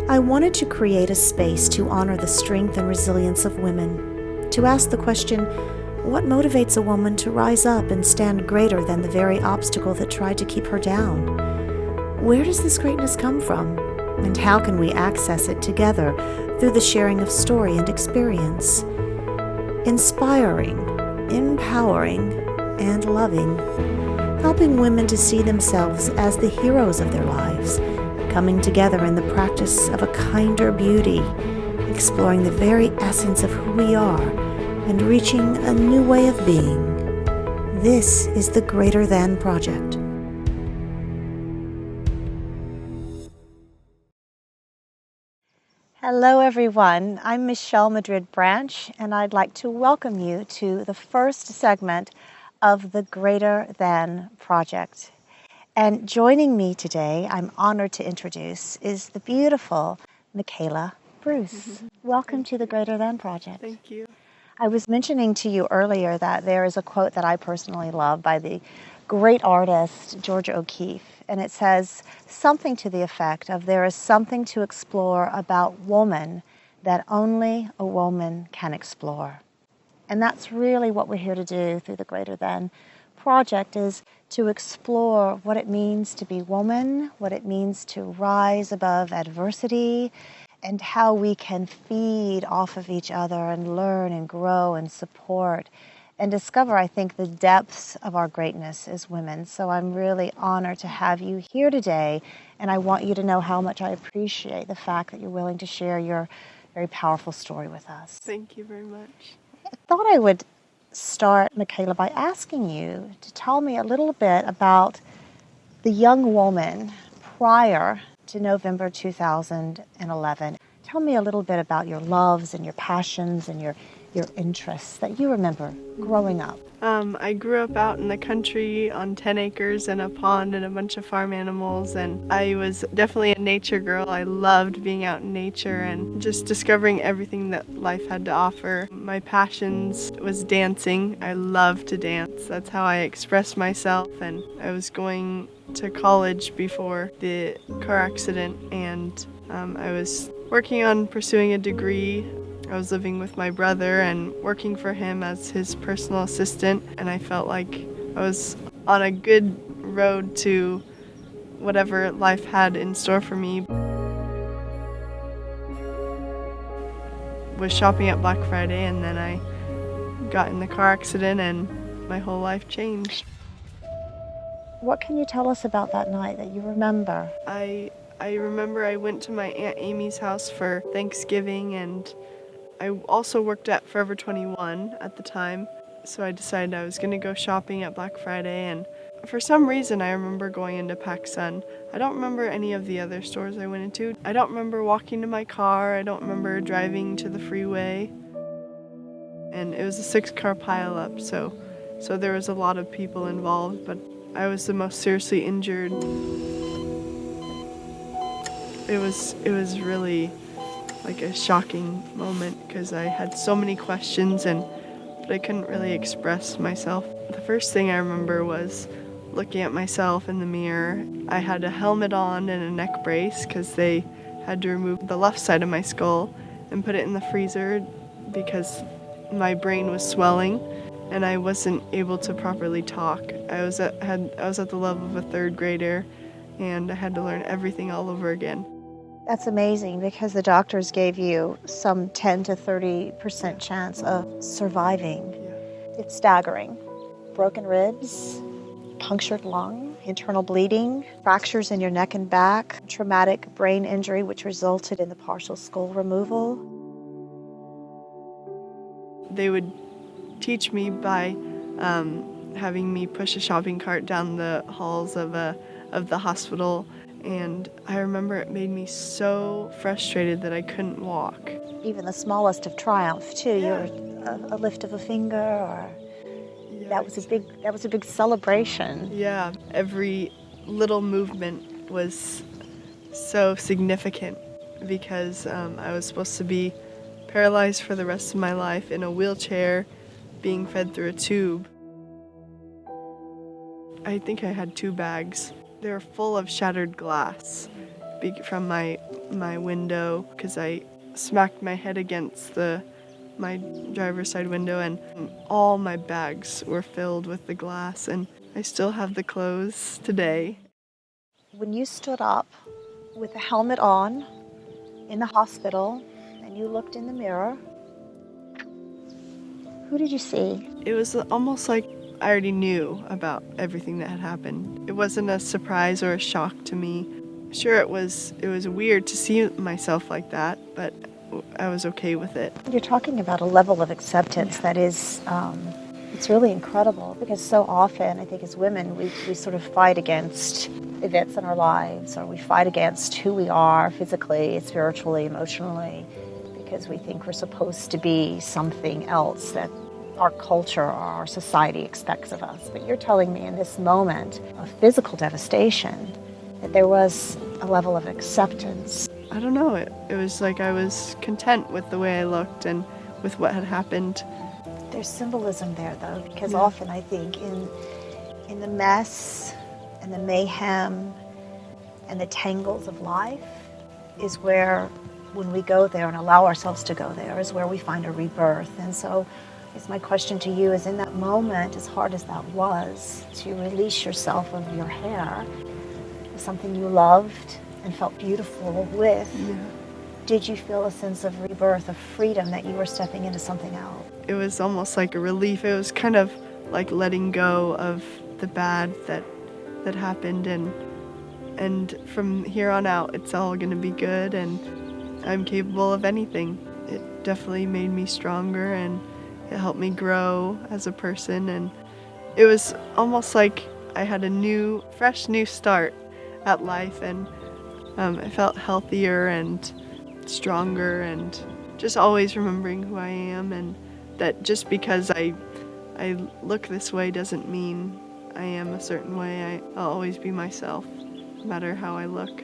I wanted to create a space to honor the strength and resilience of women, to ask the question, what motivates a woman to rise up and stand greater than the very obstacle that tried to keep her down? Where does this greatness come from? And how can we access it together through the sharing of story and experience? Inspiring, empowering, and loving, helping women to see themselves as the heroes of their lives, coming together in the practice of a kinder beauty, exploring the very essence of who we are, and reaching a new way of being. This is the Greater Than Project. Hello everyone, I'm Michelle Madrid Branch, and I'd like to welcome you to the first segment of the Greater Than Project. And joining me today, I'm honored to introduce, is the beautiful Michaella Bruce. Welcome to the Greater Than Project. Thank you. I was mentioning to you earlier that there is a quote that I personally love by the great artist George O'Keeffe, and it says something to the effect of, there is something to explore about woman that only a woman can explore. And that's really what we're here to do through the Greater Than Project, is to explore what it means to be woman, what it means to rise above adversity, and how we can feed off of each other and learn and grow and support and discover, I think, the depths of our greatness as women. So I'm really honored to have you here today, and I want you to know how much I appreciate the fact that you're willing to share your very powerful story with us. Thank you very much. I thought I would start, Michaella, by asking you to tell me a little bit about the young woman prior to November 2011. Tell me a little bit about your loves and your passions and your interests that you remember growing up. I grew up out in the country on 10 acres and a pond and a bunch of farm animals, and I was definitely a nature girl. I loved being out in nature and just discovering everything that life had to offer. My passions was dancing. I loved to dance. That's how I expressed myself, and I was going to college before the car accident, and I was working on pursuing a degree. I was living with my brother and working for him as his personal assistant, and I felt like I was on a good road to whatever life had in store for me. Was shopping at Black Friday, and then I got in the car accident and my whole life changed. What can you tell us about that night that you remember? I remember I went to my Aunt Amy's house for Thanksgiving, and I also worked at Forever 21 at the time, so I decided I was going to go shopping at Black Friday, and for some reason I remember going into PacSun. I don't remember any of the other stores I went into. I don't remember walking to my car. I don't remember driving to the freeway. And it was a 6-car pileup, so there was a lot of people involved, but I was the most seriously injured. It was really like a shocking moment because I had so many questions but I couldn't really express myself. The first thing I remember was looking at myself in the mirror. I had a helmet on and a neck brace because they had to remove the left side of my skull and put it in the freezer because my brain was swelling and I wasn't able to properly talk. I was at the level of a 3rd grader, and I had to learn everything all over again. That's amazing, because the doctors gave you some 10 to 30% chance of surviving. Yeah. It's staggering. Broken ribs, punctured lung, internal bleeding, fractures in your neck and back, traumatic brain injury which resulted in the partial skull removal. They would teach me by having me push a shopping cart down the halls of the hospital. And I remember it made me so frustrated that I couldn't walk. Even the smallest of triumph, too. Yeah. A lift of a finger, or Yeah, that was a big celebration. Yeah, every little movement was so significant because I was supposed to be paralyzed for the rest of my life in a wheelchair, being fed through a tube. I think I had 2 bags. They were full of shattered glass from my my window because I smacked my head against my driver's side window, and all my bags were filled with the glass, and I still have the clothes today. When you stood up with the helmet on in the hospital and you looked in the mirror, who did you see? It was almost like I already knew about everything that had happened. It wasn't a surprise or a shock to me. Sure, it was weird to see myself like that, but I was okay with it. You're talking about a level of acceptance that is, it's really incredible, because so often, I think as women, we sort of fight against events in our lives, or we fight against who we are physically, spiritually, emotionally, because we think we're supposed to be something else that our culture or our society expects of us. But you're telling me in this moment of physical devastation that there was a level of acceptance. I don't know, it was like I was content with the way I looked and with what had happened. There's symbolism there, though, because often I think in the mess and the mayhem and the tangles of life is where, when we go there and allow ourselves to go there, is where we find a rebirth. And so it's my question to you is, in that moment, as hard as that was, to release yourself of your hair, something you loved and felt beautiful with, did you feel a sense of rebirth, of freedom, that you were stepping into something else? It was almost like a relief. It was kind of like letting go of the bad that happened, and from here on out it's all going to be good, and I'm capable of anything. It definitely made me stronger, and it helped me grow as a person, and it was almost like I had a fresh new start at life, and I felt healthier and stronger, and just always remembering who I am, and that just because I look this way doesn't mean I am a certain way. I'll always be myself, no matter how I look.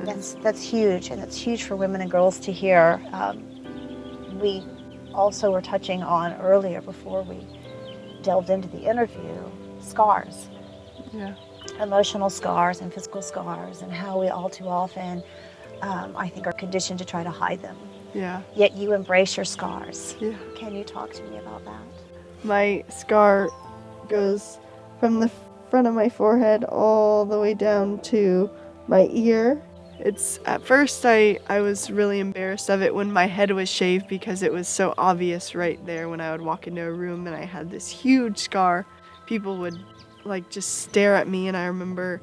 That's huge, and it's huge for women and girls to hear. We also were touching on earlier, before we delved into the interview, scars. Yeah. Emotional scars and physical scars, and how we all too often, I think, are conditioned to try to hide them. Yeah. Yet you embrace your scars. Yeah. Can you talk to me about that? My scar goes from the front of my forehead all the way down to my ear. It's, at first I was really embarrassed of it when my head was shaved, because it was so obvious right there when I would walk into a room and I had this huge scar. People would like just stare at me, and I remember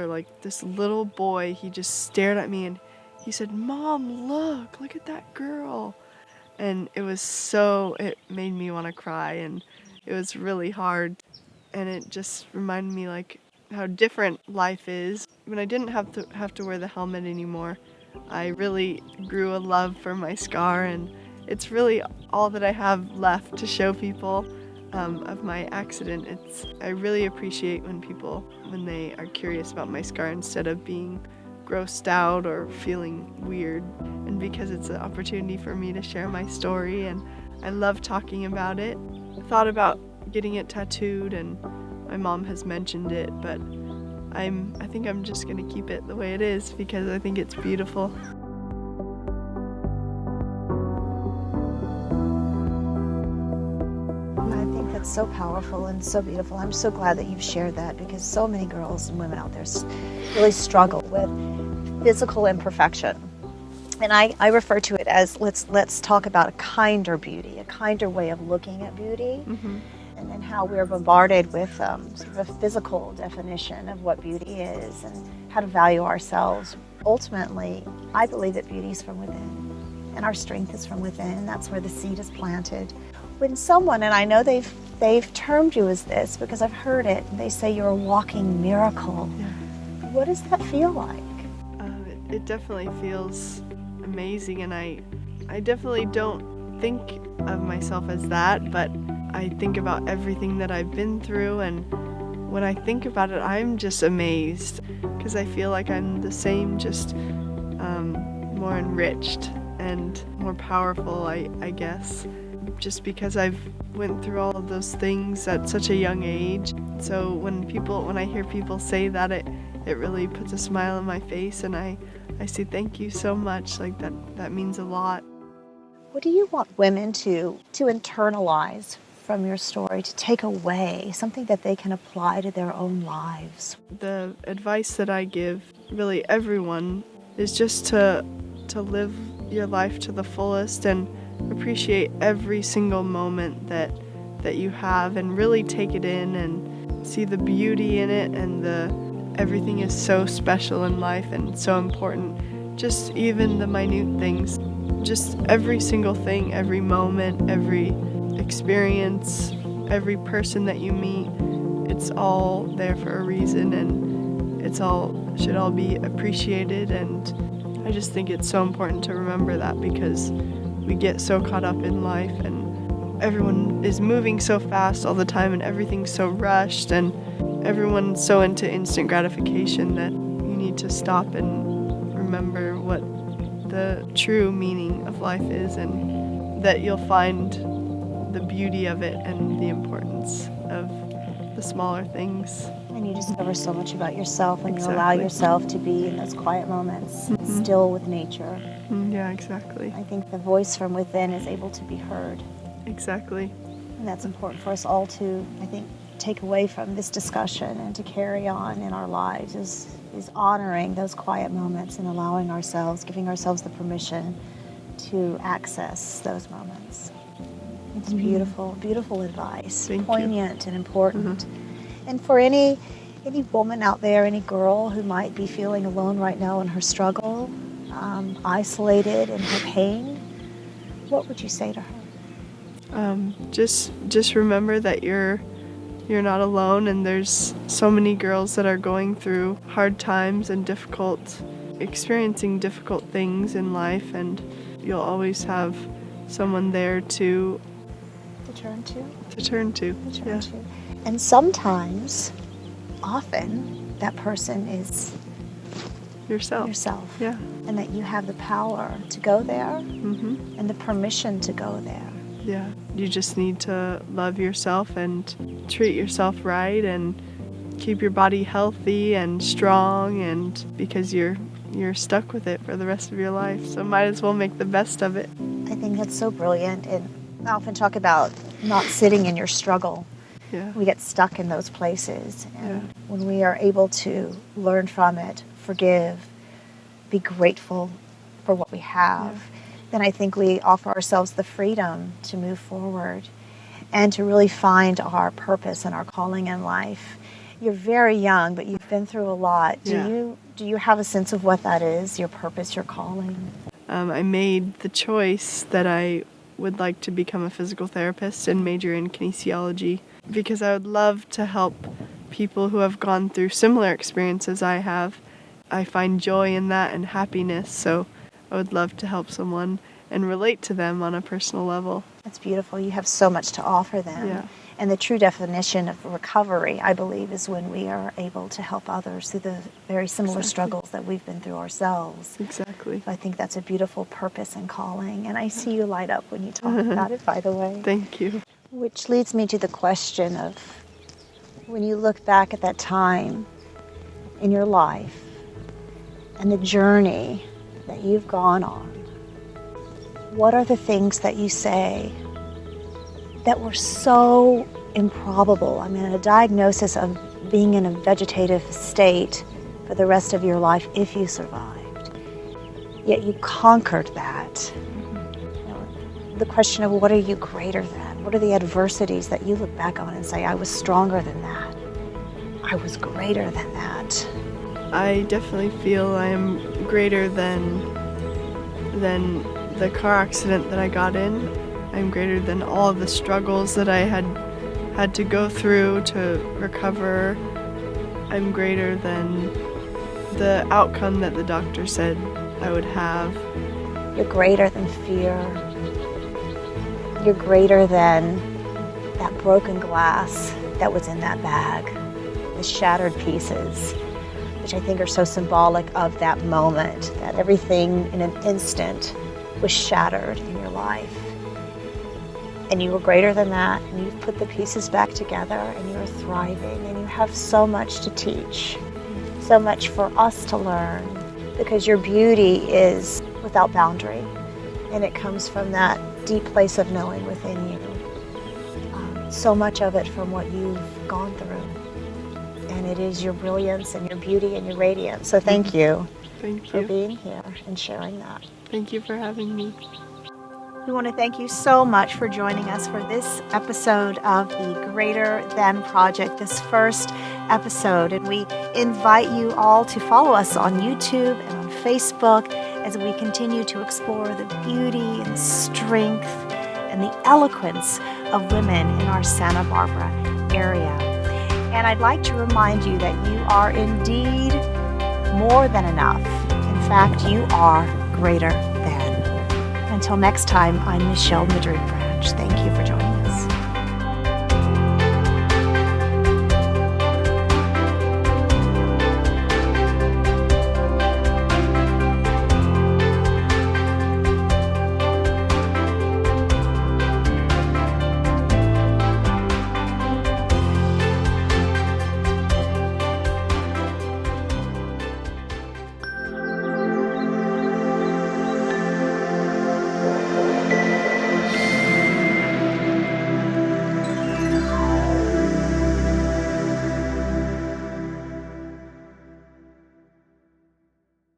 like this little boy, he just stared at me and he said, "Mom, look at that girl." And it made me want to cry, and it was really hard. And it just reminded me like how different life is. When I didn't have to wear the helmet anymore, I really grew a love for my scar, and it's really all that I have left to show people of my accident. I really appreciate when they are curious about my scar instead of being grossed out or feeling weird, and because it's an opportunity for me to share my story, and I love talking about it. I thought about getting it tattooed, and my mom has mentioned it, but I think I'm just gonna keep it the way it is because I think it's beautiful. I think that's so powerful and so beautiful. I'm so glad that you've shared that, because so many girls and women out there really struggle with physical imperfection. And I refer to it as, let's talk about a kinder beauty, a kinder way of looking at beauty. Mm-hmm. And then how we're bombarded with sort of a physical definition of what beauty is and how to value ourselves. Ultimately, I believe that beauty is from within, and our strength is from within. That's where the seed is planted. When someone, and I know they've termed you as this because I've heard it, they say you're a walking miracle. Yeah. What does that feel like? It definitely feels amazing, and I definitely don't think of myself as that, but I think about everything that I've been through, and when I think about it, I'm just amazed, because I feel like I'm the same, just more enriched and more powerful, I guess, just because I've went through all of those things at such a young age. So when I hear people say that, it it really puts a smile on my face, and I say thank you so much. Like that means a lot. What do you want women to internalize from your story, to take away, something that they can apply to their own lives? The advice that I give really everyone is just to live your life to the fullest and appreciate every single moment that you have, and really take it in and see the beauty in it, and everything is so special in life and so important. Just even the minute things, just every single thing, every moment, every experience, every person that you meet, it's all there for a reason, and should all be appreciated. And I just think it's so important to remember that, because we get so caught up in life, and everyone is moving so fast all the time, and everything's so rushed, and everyone's so into instant gratification that you need to stop and remember what the true meaning of life is, and that you'll find the beauty of it and the importance of the smaller things. And you discover so much about yourself when Exactly. you allow yourself to be in those quiet moments, still with nature. Yeah, exactly. I think the voice from within is able to be heard. Exactly. And that's important for us all to, I think, take away from this discussion and to carry on in our lives, is honoring those quiet moments and allowing ourselves, giving ourselves the permission to access those moments. It's beautiful, beautiful advice. Thank you. Poignant and important. And for any woman out there, any girl who might be feeling alone right now in her struggle, isolated in her pain, what would you say to her? Just remember that you're not alone, and there's so many girls that are going through hard times and experiencing difficult things in life, and you'll always have someone there to turn to. Yeah. And sometimes, often, that person is Yourself. Yeah. And that you have the power to go there and the permission to go there. Yeah. You just need to love yourself and treat yourself right, and keep your body healthy and strong, and because you're stuck with it for the rest of your life, so might as well make the best of it. I think that's so brilliant. And I often talk about not sitting in your struggle. Yeah. We get stuck in those places. And when we are able to learn from it, forgive, be grateful for what we have, then I think we offer ourselves the freedom to move forward and to really find our purpose and our calling in life. You're very young, but you've been through a lot. Do you have a sense of what that is, your purpose, your calling? I made the choice that I would like to become a physical therapist and major in kinesiology, because I would love to help people who have gone through similar experiences I have. I find joy in that and happiness, so I would love to help someone and relate to them on a personal level. That's beautiful. You have so much to offer them. Yeah. And the true definition of recovery, I believe, is when we are able to help others through the very similar struggles that we've been through ourselves. Exactly. So I think that's a beautiful purpose and calling. And I see you light up when you talk about it, by the way. Thank you. Which leads me to the question of, when you look back at that time in your life and the journey that you've gone on, what are the things that you say that were so improbable? I mean, a diagnosis of being in a vegetative state for the rest of your life if you survived. Yet you conquered that. You know, the question of, what are you greater than? What are the adversities that you look back on and say, I was stronger than that. I was greater than that. I definitely feel I am greater than the car accident that I got in. I'm greater than all of the struggles that I had to go through to recover. I'm greater than the outcome that the doctor said I would have. You're greater than fear. You're greater than that broken glass that was in that bag, the shattered pieces, which I think are so symbolic of that moment, that everything in an instant was shattered in your life. And you were greater than that, and you've put the pieces back together, and you're thriving, and you have so much to teach. so much for us to learn, because your beauty is without boundary, and it comes from that deep place of knowing within you. So much of it from what you've gone through, and it is your brilliance and your beauty and your radiance. So thank you. Thank for you. being here and sharing that. Thank you for having me. We want to thank you so much for joining us for this episode of the Greater Than Project, this first episode. And we invite you all to follow us on YouTube and on Facebook as we continue to explore the beauty and strength and the eloquence of women in our Santa Barbara area. And I'd like to remind you that you are indeed more than enough. In fact, you are greater than. Until next time, I'm Michelle Madrid Branch. Thank you for joining us.